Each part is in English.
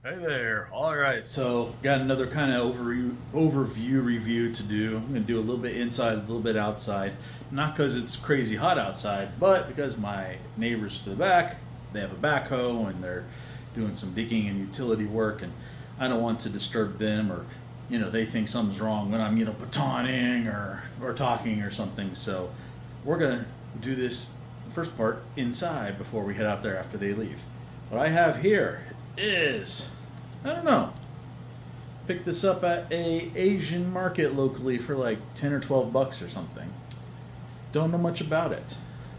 Hey there. All right, so got another kind of overview review to do. I'm gonna do a little bit inside, a little bit outside. Not because it's crazy hot outside, but because my neighbors to the back, they have a backhoe and they're doing some digging and utility work, and I don't want to disturb them, or they think something's wrong when I'm batoning or talking or something. So we're gonna do this first part inside before we head out there after they leave. What I have here is, I don't know, picked this up at a Asian market locally for like 10 or 12 bucks or something. Don't know much about it,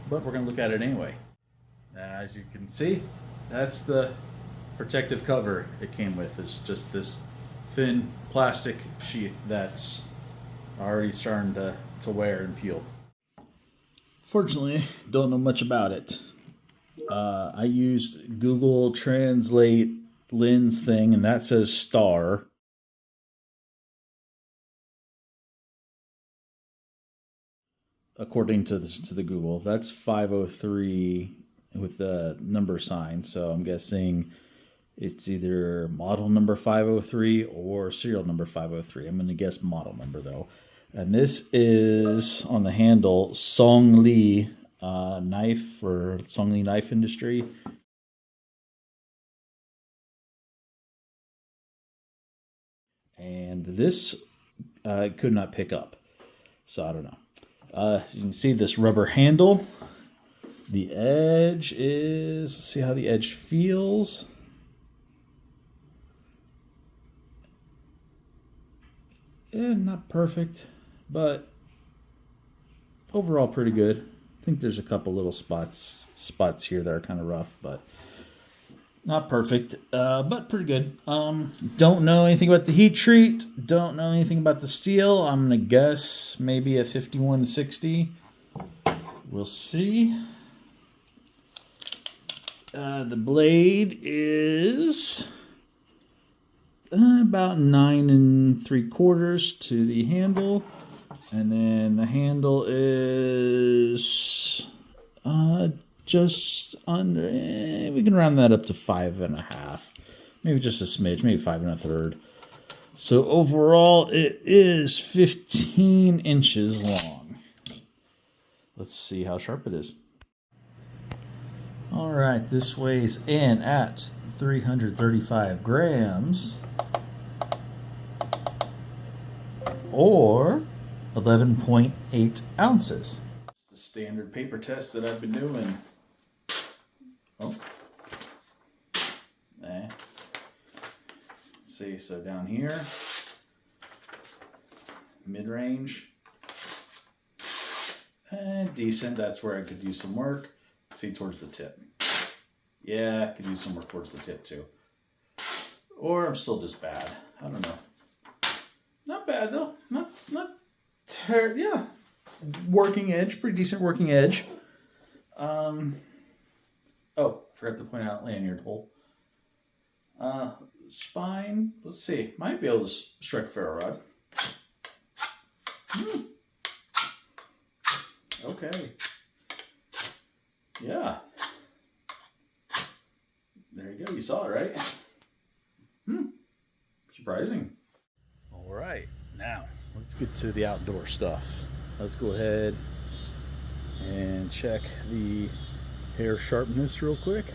but we're gonna look at it anyway. As you can see, that's the protective cover it came with. It's just this thin plastic sheath that's already starting to wear and peel. Fortunately, don't know much about it. I used Google Translate lens thing, and that says star. According to the Google, that's 503 with the number sign. So I'm guessing it's either model number 503 or serial number 503. I'm going to guess model number though. And this is on the handle Song Lee knife, or Song Lee Knife Industry. And this could not pick up, so I don't know. You can see this rubber handle. The edge is, let's see how the edge feels. Not perfect, but overall pretty good. I think there's a couple little spots here that are kind of rough, but not perfect, but pretty good. Don't know anything about the heat treat. Don't know anything about the steel. I'm going to guess maybe a 5160. We'll see. The blade is about 9 3/4 to the handle. And then the handle is just under, we can round that up to 5.5, maybe just a smidge, maybe 5 1/3. So overall it is 15 inches long. Let's see how sharp it is. All right, this weighs in at 335 grams, or 11.8 ounces. The standard paper test that I've been doing. Oh. See, so down here, mid-range, decent. That's where I could use some work. See, towards the tip. Yeah, I could use some work towards the tip too. Or I'm still just bad. I don't know. Not bad though. Not yeah. Working edge, pretty decent working edge. Oh, forgot to point out lanyard hole. Spine, let's see. Might be able to strike ferro rod. Okay. Yeah. There you go. You saw it, right? Surprising. All right. Now, let's get to the outdoor stuff. Let's go ahead and check the hair sharpness real quick.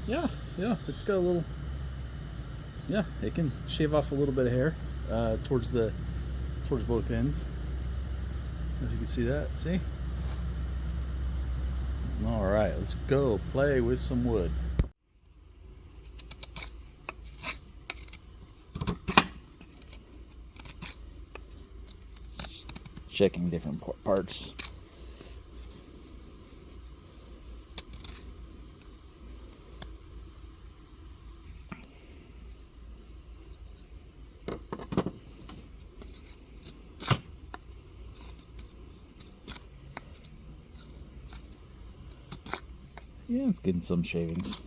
Yeah, it's got a little, yeah, it can shave off a little bit of hair towards both ends. If you can see that, see? All right, let's go play with some wood. Just checking different parts. Yeah, it's getting some shavings.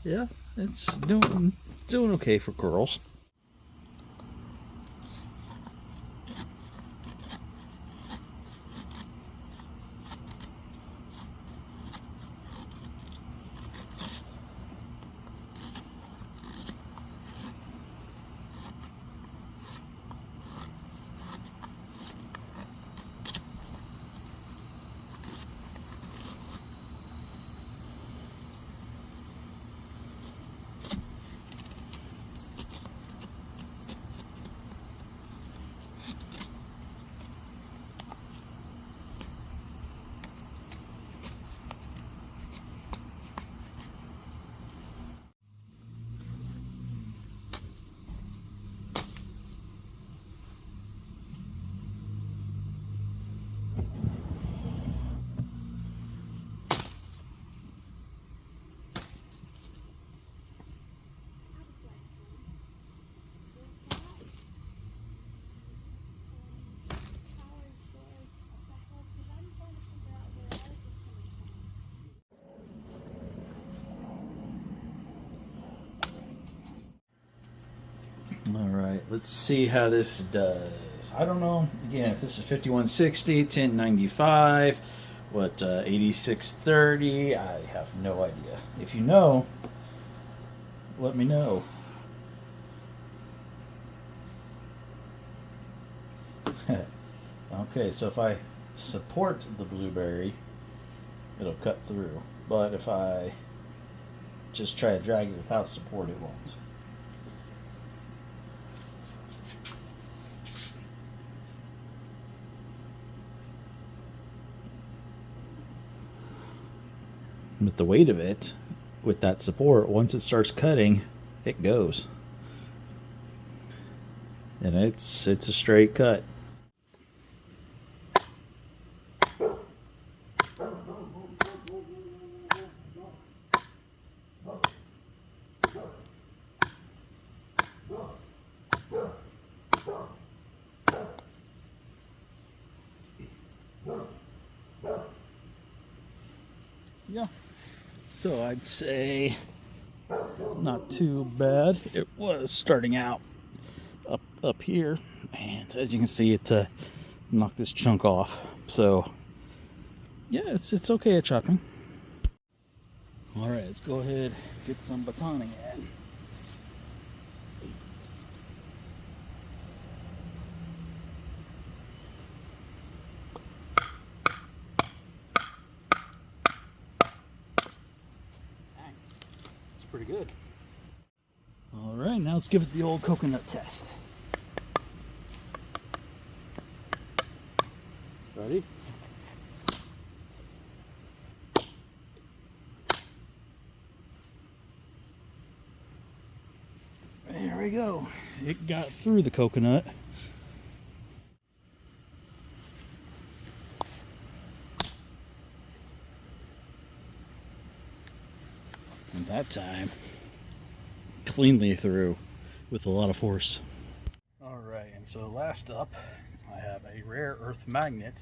Yeah, it's doing okay for girls. All right, let's see how this does. I don't know. Again, if this is 5160, 1095, what 8630, I have no idea. If you know, let me know. Okay, so if I support the blueberry, it'll cut through. But if I just try to drag it without support, it won't. With the weight of it, with that support, once it starts cutting, it goes. And it's a straight cut. Yeah, so I'd say not too bad. It was starting out up here, and as you can see, it knocked this chunk off. So yeah, it's okay at chopping. All right, let's go ahead and get some batoning in. It's pretty good. All right, now let's give it the old coconut test. Ready? There we go. It got through the coconut. And that time, cleanly through with a lot of force. All right, and so last up, I have a rare earth magnet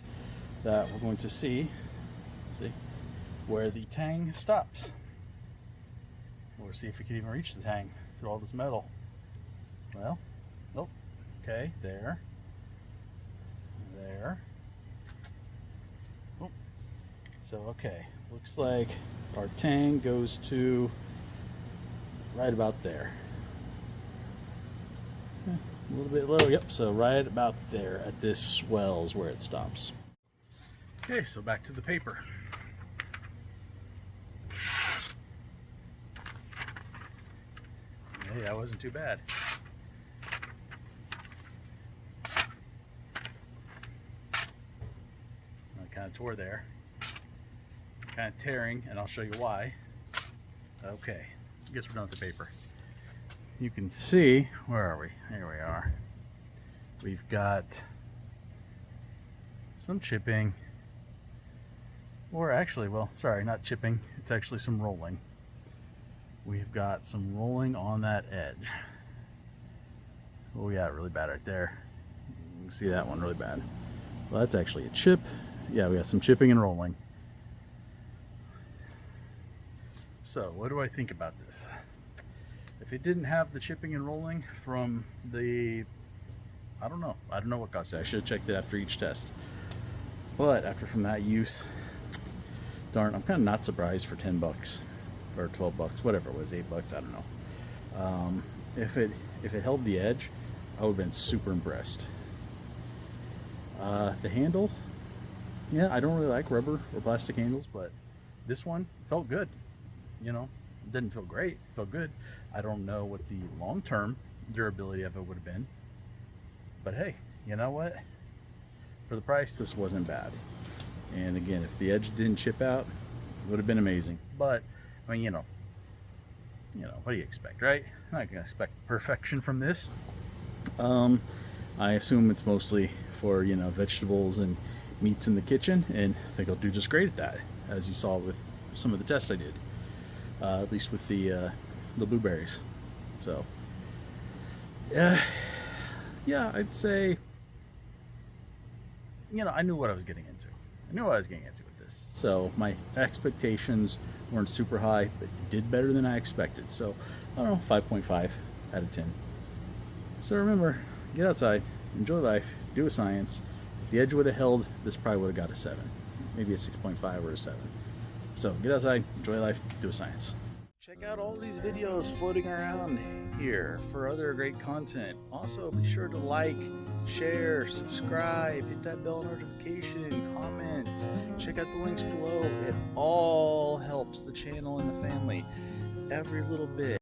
that we're going to see where the tang stops. Or see if we can even reach the tang through all this metal. Well, nope. Okay, there. Oh. So, okay, looks like our tang goes to right about there. A little bit low, yep, so right about there at this swell is where it stops. Okay, so back to the paper. Hey, that wasn't too bad. I kind of tore there. Kind of tearing, and I'll show you why. Okay, I guess we're done with the paper. You can see, where are we? Here we are. We've got some chipping, or actually, well, sorry, not chipping, it's actually some rolling. We've got some rolling on that edge. Oh yeah, really bad right there. You can see that one really bad. Well, that's actually a chip. Yeah, we got some chipping and rolling. So, what do I think about this? if it didn't have the chipping and rolling from the, I don't know what caused it. I should have checked it after each test. But after from that use, darn, I'm kind of not surprised for 10 bucks or 12 bucks, whatever it was, 8 bucks, I don't know. If it held the edge, I would have been super impressed. The handle, yeah, I don't really like rubber or plastic handles, but this one felt good. You know, it didn't feel great, it felt good. I don't know what the long-term durability of it would have been, but hey, you know what? For the price, this wasn't bad. And again, if the edge didn't chip out, it would have been amazing. But I mean, you know, what do you expect, right? I'm not gonna expect perfection from this. I assume it's mostly for, you know, vegetables and meats in the kitchen, and I think I'll do just great at that, as you saw with some of the tests I did, at least with the blueberries. So yeah, I'd say, you know, I knew what I was getting into. I knew what I was getting into with this. So my expectations weren't super high, but it did better than I expected. So I don't know, 5.5 out of 10. So remember, get outside, enjoy life, do a science. If the edge would have held, this probably would have got a 7, maybe a 6.5 or a 7. So get outside, enjoy life, do a science. Check out all these videos floating around here for other great content. Also, be sure to like, share, subscribe, hit that bell notification, comment, check out the links below. It all helps the channel and the family, every little bit.